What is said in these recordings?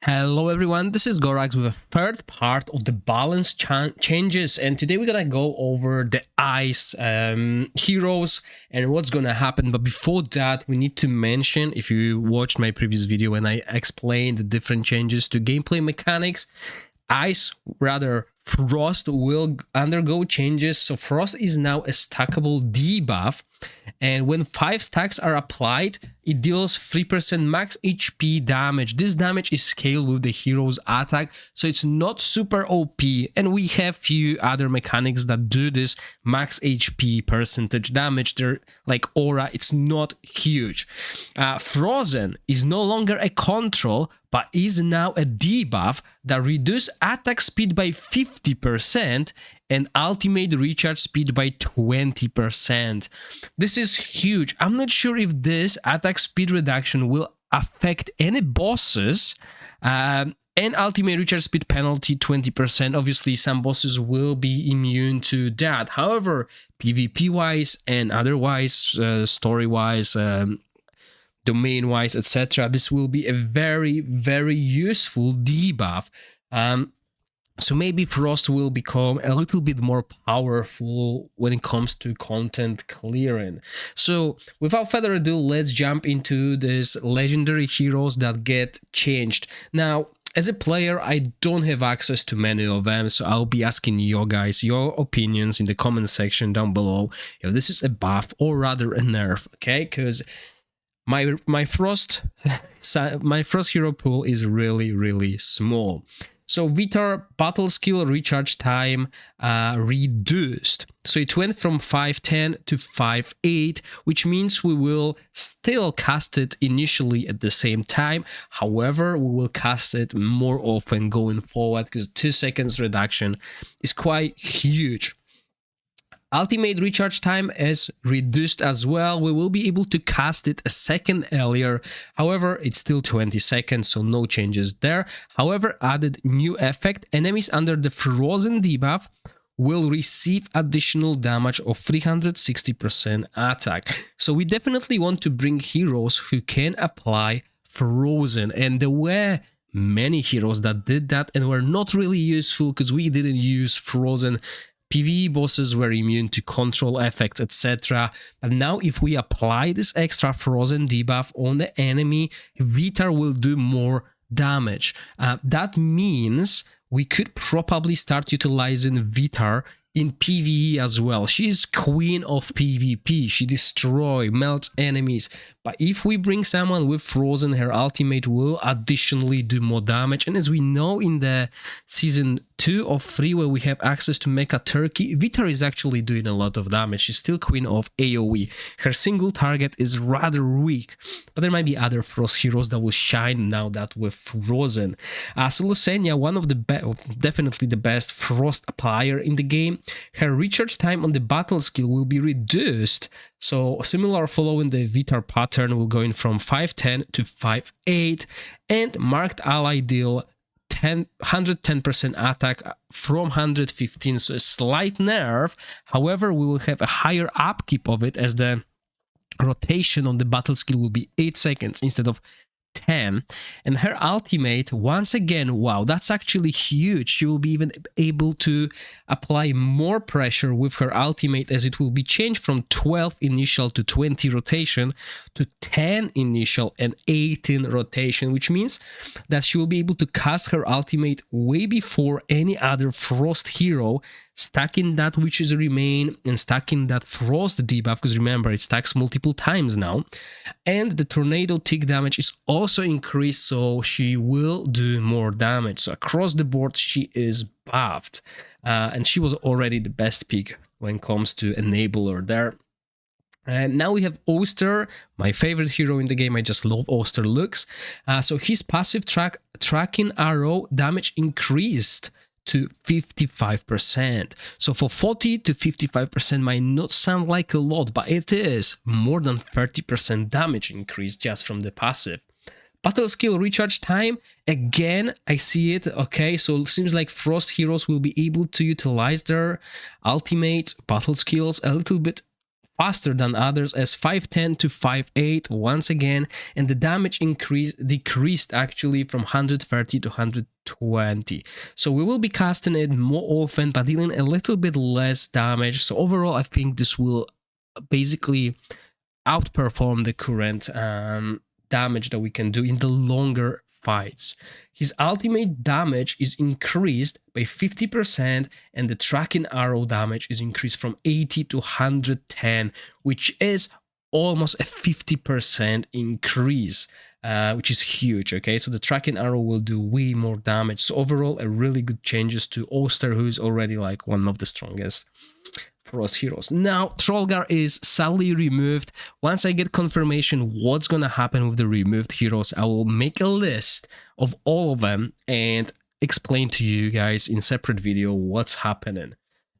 Hello everyone, this is Gorax with a third part of the balance changes, and today we're gonna go over the ice heroes and what's gonna happen. But before that, we need to mention, if you watched my previous video when I explained the different changes to gameplay mechanics, Frost will undergo changes. So Frost is now a stackable debuff, and when 5 stacks are applied, it deals 3% max HP damage. This damage is scaled with the hero's attack, so it's not super OP, and we have few other mechanics that do this max HP percentage damage. They're like Aura, it's not huge. Frozen is no longer a control, but is now a debuff that reduces attack speed by 50% and ultimate recharge speed by 20%. This is huge. I'm not sure if this attack speed reduction will affect any bosses, and ultimate recharge speed penalty 20%. Obviously, some bosses will be immune to that. However, PvP wise and otherwise, story wise, domain wise, etc., this will be a very, very useful debuff. So maybe Frost will become a little bit more powerful when it comes to content clearing. So without further ado, let's jump into these legendary heroes that get changed. Now, as a player, I don't have access to many of them, so I'll be asking you guys your opinions in the comment section down below if this is a buff or rather a nerf, okay? Because my Frost hero pool is really small. So Vitar battle skill recharge time reduced. So it went from 5.10 to 5.8, which means we will still cast it initially at the same time. However, we will cast it more often going forward because 2 seconds reduction is quite huge. Ultimate recharge time is reduced as well. We will be able to cast it a second earlier. However, it's still 20 seconds, so no changes there. However, added new effect. Enemies under the Frozen debuff will receive additional damage of 360% attack. So we definitely want to bring heroes who can apply Frozen, and there were many heroes that did that and were not really useful because we didn't use Frozen. PvE bosses were immune to control effects, etc. But now if we apply this extra Frozen debuff on the enemy, Vitar will do more damage. That means we could probably start utilizing Vitar in PvE as well. She's queen of PvP. She destroys, melts enemies. But if we bring someone with Frozen, her ultimate will additionally do more damage. And as we know in the season 2 of 3, where we have access to Mecha Turkey, Vitar is actually doing a lot of damage. She's still queen of AoE. Her single target is rather weak, but there might be other Frost heroes that will shine now that we're Frozen. So Lucenia, one of the definitely the best Frost applier in the game. Her recharge time on the battle skill will be reduced. So similar following the Vitar pattern, will go in from 5.10 to 5.8, and marked ally deal 110% attack from 115, so a slight nerf. However, we will have a higher upkeep of it as the rotation on the battle skill will be 8 seconds instead of 10. And her ultimate, once again, wow, that's actually huge. She will be even able to apply more pressure with her ultimate, as it will be changed from 12 initial to 20 rotation to 10 initial and 18 rotation, which means that she will be able to cast her ultimate way before any other Frost hero, stacking that Witch's Remain and stacking that Frost debuff, because remember, it stacks multiple times now. And the Tornado tick damage is also increased, so she will do more damage. So across the board, she is buffed. And she was already the best pick when it comes to enabler there. And now we have Oster, my favorite hero in the game. I just love Oster looks. So his passive tracking arrow damage increased to 55%. So for 40 to 55% might not sound like a lot, but it is more than 30% damage increase just from the passive. Battle skill recharge time, again, I see it, okay, so it seems like Frost heroes will be able to utilize their ultimate battle skills a little bit faster than others as 510 to 58 once again, and the damage decreased actually from 130 to 120. So we will be casting it more often but dealing a little bit less damage. So overall I think this will basically outperform the current damage that we can do in the longer fights. His ultimate damage is increased by 50% and the tracking arrow damage is increased from 80 to 110, which is almost a 50% increase, which is huge. Okay, so the tracking arrow will do way more damage. So overall a really good changes to Oster, who is already like one of the strongest Frost heroes. Now Trollgar is sadly removed. Once I get confirmation what's gonna happen with the removed heroes, I will make a list of all of them and explain to you guys in separate video what's happening.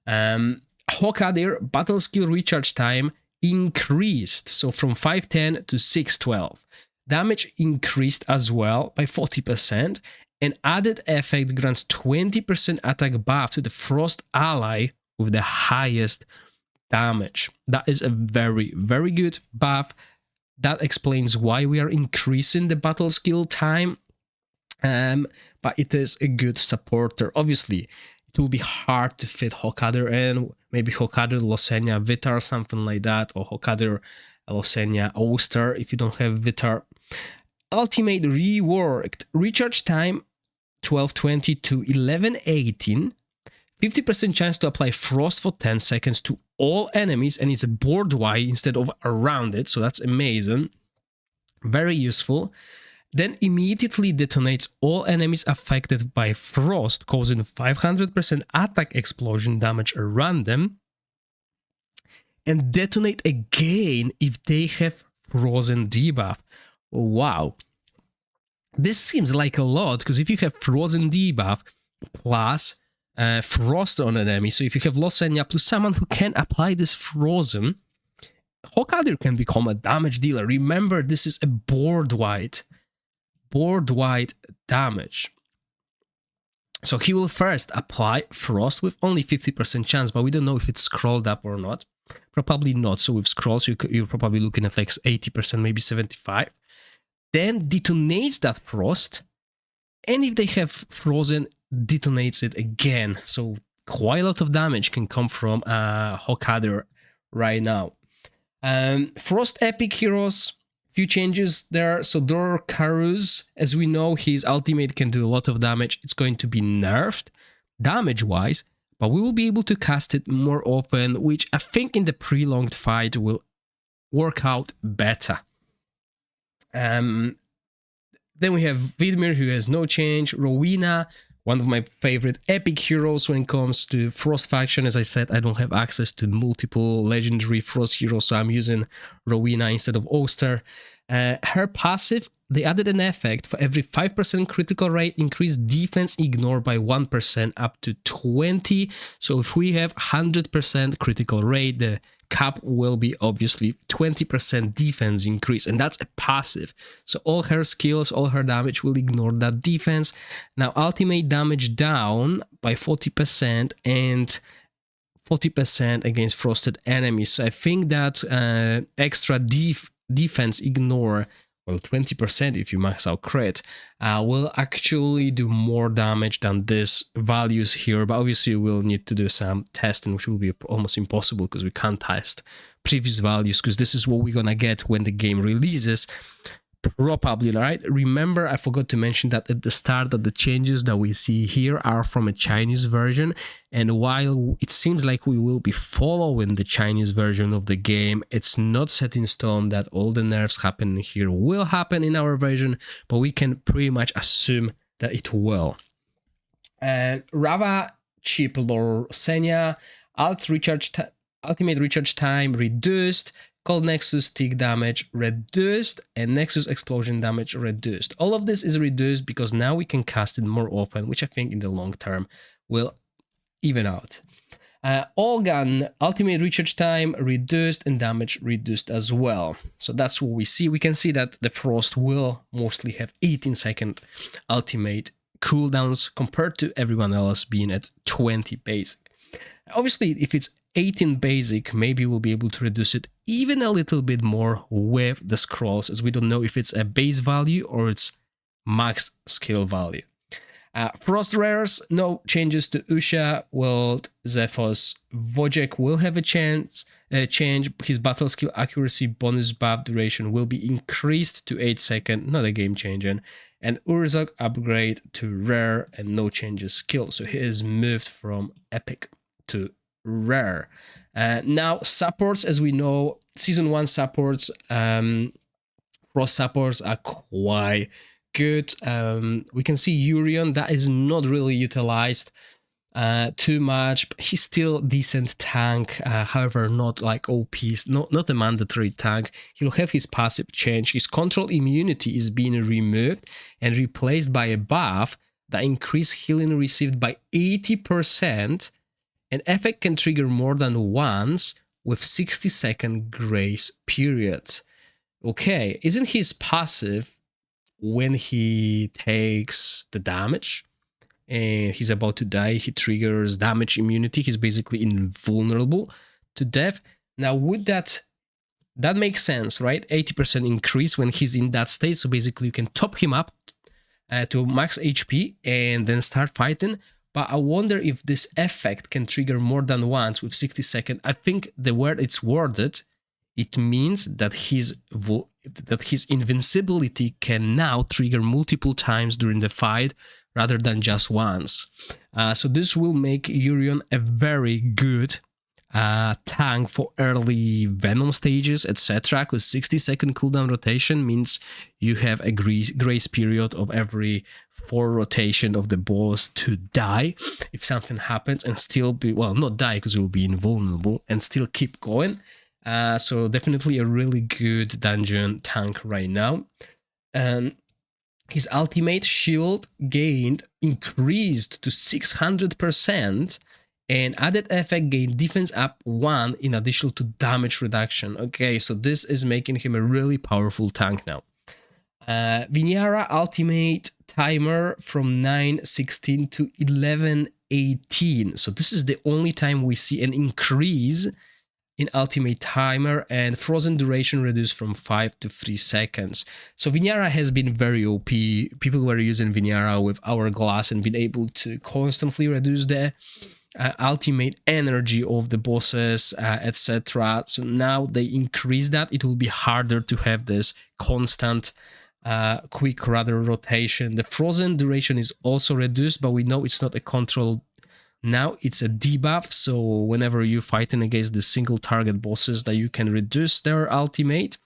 Hawadir battle skill recharge time increased, so from 510 to 612. Damage increased as well by 40%, and added effect grants 20% attack buff to the Frost ally with the highest damage. That is a very, very good buff. That explains why we are increasing the battle skill time, but it is a good supporter. Obviously, it will be hard to fit Hawadir in, maybe Hawadir, Losenia, Vitar, something like that, or Hawadir, Losenia, Oster if you don't have Vitar. Ultimate reworked. Recharge time 1220 to 1118. 50% chance to apply Frost for 10 seconds to all enemies, and it's a board wide instead of around it, so that's amazing. Very useful. Then immediately detonates all enemies affected by Frost, causing 500% attack explosion damage around them. And detonate again if they have Frozen debuff. Wow. This seems like a lot, because if you have Frozen debuff plus Frost on an enemy, so if you have Losenia plus someone who can apply this Frozen, Hawadir can become a damage dealer. Remember, this is a board-wide damage. So he will first apply Frost with only 50% chance, but we don't know if it's scrolled up or not. Probably not. So with scrolls, you're probably looking at like 80%, maybe 75%. Then detonates that Frost, and if they have Frozen, detonates it again. So quite a lot of damage can come from Hawadir right now. Frost epic heroes, few changes there. So Dorkarus, as we know, his ultimate can do a lot of damage. It's going to be nerfed damage wise, but we will be able to cast it more often, which I think in the prolonged fight will work out better. Then we have Vidmir, who has no change. Rowena, one of my favorite epic heroes when it comes to Frost faction. As I said, I don't have access to multiple legendary Frost heroes, so I'm using Rowena instead of Oster. Her passive, they added an effect for every 5% critical rate, increase defense ignore by 1% up to 20. So if we have 100% critical rate, the cap will be obviously 20% defense increase, and that's a passive. So all her skills, all her damage will ignore that defense. Now ultimate damage down by 40% and 40% against frosted enemies. So I think that extra defense ignore, well, 20% if you max out crit, will actually do more damage than these values here. But obviously we'll need to do some testing, which will be almost impossible because we can't test previous values, because this is what we're gonna get when the game releases. Probably, right? Remember, I forgot to mention that at the start that the changes that we see here are from a Chinese version, and while it seems like we will be following the Chinese version of the game, it's not set in stone that all the nerfs happening here will happen in our version, but we can pretty much assume that it will. Rava, Chip Losenia, ultimate recharge time reduced, Cold Nexus tick damage reduced, and Nexus explosion damage reduced. All of this is reduced because now we can cast it more often, which I think in the long term will even out. All-Gun, ultimate recharge time reduced and damage reduced as well. So that's what we see. We can see that the Frost will mostly have 18-second ultimate cooldowns compared to everyone else being at 20 basic. Obviously, if it's 18 basic, maybe we'll be able to reduce it even a little bit more with the scrolls, as we don't know if it's a base value or it's max skill value. Frost rares, no changes to Usha, World, Zephos, Wojciech will have a change. His battle skill accuracy bonus buff duration will be increased to 8 seconds, not a game changer. And Urzok upgrade to rare and no changes skill. So he is moved from epic to rare. Now supports, as we know, season 1 supports, Frost supports are quite good. We can see Urion, that is not really utilized too much, but he's still decent tank, however not like OP, not a mandatory tank. He'll have his passive change. His control immunity is being removed and replaced by a buff that increase healing received by 80%. An effect can trigger more than once with 60-second grace period. Okay, isn't his passive when he takes the damage and he's about to die, he triggers damage immunity? He's basically invulnerable to death. Now, would that makes sense, right? 80% increase when he's in that state. So basically you can top him up to max HP and then start fighting. But I wonder if this effect can trigger more than once with 60 seconds. I think the word it's worded, it means that his invincibility can now trigger multiple times during the fight rather than just once. So this will make Urion a very good tank for early Venom stages, etc. Because 60-second cooldown rotation means you have a grace period of every 4 rotation of the boss to die if something happens, and still be, well, not die because you will be invulnerable and still keep going. So definitely a really good dungeon tank right now. His ultimate shield gained increased to 600%, and added effect gained defense up 1 in addition to damage reduction. Okay, so this is making him a really powerful tank now. Vinyara ultimate timer from 9:16 to 11:18. So this is the only time we see an increase in ultimate timer, and frozen duration reduced from 5 to 3 seconds. So Vinyara has been very OP. People were using Vinyara with Hourglass and been able to constantly reduce the ultimate energy of the bosses, etc. So now they increase that. It will be harder to have this constant quick rudder rotation. The frozen duration is also reduced, but we know it's not a control. Now it's a debuff, so whenever you're fighting against the single target bosses, that you can reduce their ultimate.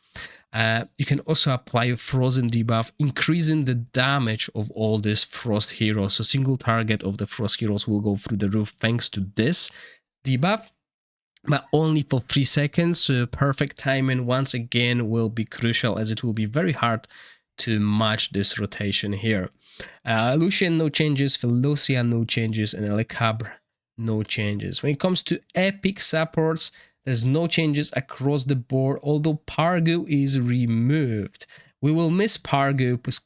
You can also apply a frozen debuff, increasing the damage of all these frost heroes. So single target of the frost heroes will go through the roof thanks to this debuff, but only for 3 seconds. So perfect timing once again will be crucial, as it will be very hard to match this rotation here. Lucian, no changes. Philosia, no changes. And Elecabre, no changes. When it comes to epic supports, there's no changes across the board, although Pargu is removed. We will miss Pargu because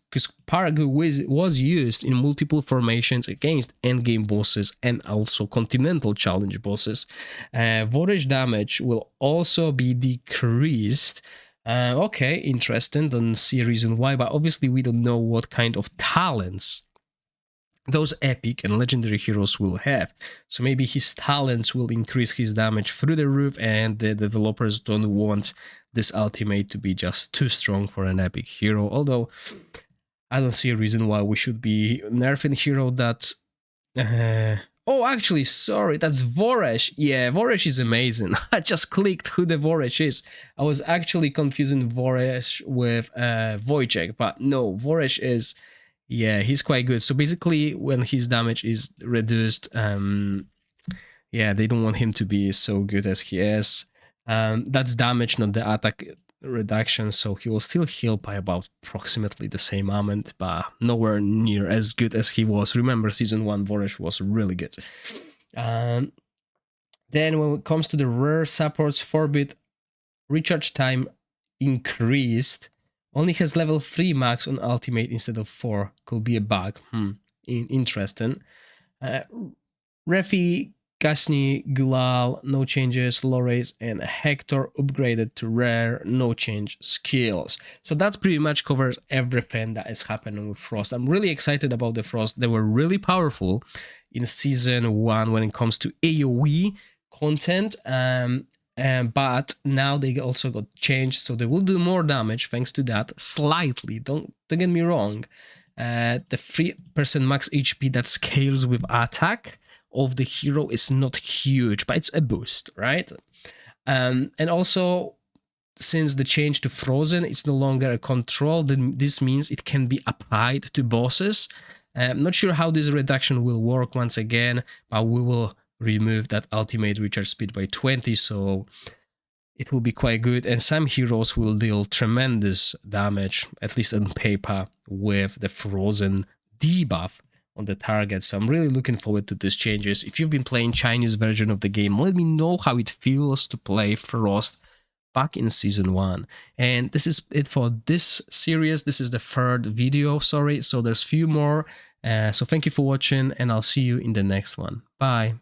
Pargu was used in multiple formations against endgame bosses and also continental challenge bosses. Voltage damage will also be decreased. Okay, interesting. Don't see a reason why, but obviously we don't know what kind of talents those epic and legendary heroes will have. So maybe his talents will increase his damage through the roof, and the developers don't want this ultimate to be just too strong for an epic hero. Although I don't see a reason why we should be nerfing hero that... Oh, actually, sorry, that's Voresh. Yeah, Voresh is amazing. I just clicked who the Voresh is. I was actually confusing Voresh with Wojciech, but no, Voresh is... Yeah, he's quite good. So basically, when his damage is reduced, yeah, they don't want him to be so good as he is. That's damage, not the attack reduction, so he will still heal by about approximately the same amount, but nowhere near as good as he was. Remember, Season 1 Voresh was really good. Then when it comes to the rare supports, Forbid recharge time increased. Only has level 3 max on ultimate instead of 4. Could be a bug. Interesting. Refi Gasni, Gulal, no changes. Lores and Hector upgraded to rare, no change skills. So that pretty much covers everything that is happening with Frost. I'm really excited about the Frost. They were really powerful in season 1 when it comes to AoE content. But now they also got changed, so they will do more damage thanks to that, slightly. Don't get me wrong. The 3% max HP that scales with attack of the hero is not huge, but it's a boost, right? And also, since the change to Frozen, it's no longer a control, then this means it can be applied to bosses. I'm not sure how this reduction will work once again, but we will remove that ultimate recharge speed by 20, so it will be quite good. And some heroes will deal tremendous damage, at least on paper, with the Frozen debuff on the target. So I'm really looking forward to these changes. If you've been playing Chinese version of the game, let me know how it feels to play Frost back in season 1. And this is it for this series. This is the 3rd video, sorry. So there's few more. So thank you for watching, and I'll see you in the next one. Bye.